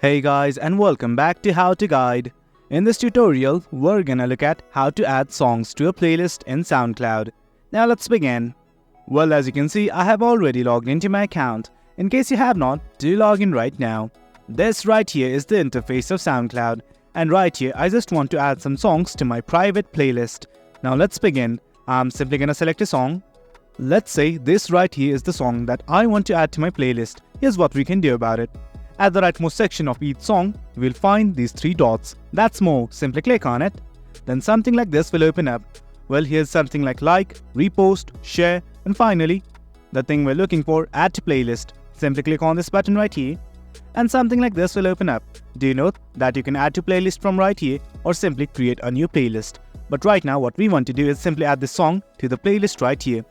Hey guys, and welcome back to How to Guide. In this tutorial, we're gonna look at how to add songs to a playlist in Soundcloud. Now let's begin. Well, as you can see, I have already logged into my account. In case you have not, do log in right now. This right here is the interface of Soundcloud, and right here I just want to add some songs to my private playlist. Now let's begin. I'm simply gonna select a song. Let's say this right here is the song that I want to add to my playlist. Here's what we can do about it. At the rightmost section of each song, you will find these three dots. That's more. Simply click on it. Then something like this will open up. Well, here's something like repost, share, and finally, the thing we're looking for, add to playlist. Simply click on this button right here. And something like this will open up. Do you know that you can add to playlist from right here or simply create a new playlist? But right now what we want to do is simply add this song to the playlist right here.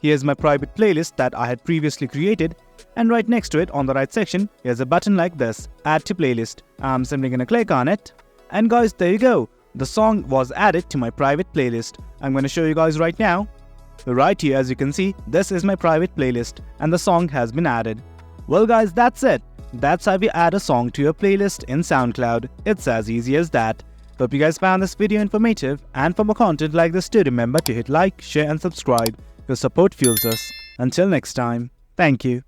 Here's my private playlist that I had previously created, and right next to it on the right section, here's a button like this, add to playlist. I'm simply gonna click on it, and guys, there you go. The song was added to my private playlist. I'm gonna show you guys right now. Right here, as you can see, this is my private playlist, and the song has been added. Well guys, that's it. That's how we add a song to your playlist in SoundCloud. It's as easy as that. Hope you guys found this video informative, and for more content like this, do remember to hit like, share and subscribe. Your support fuels us. Until next time, thank you.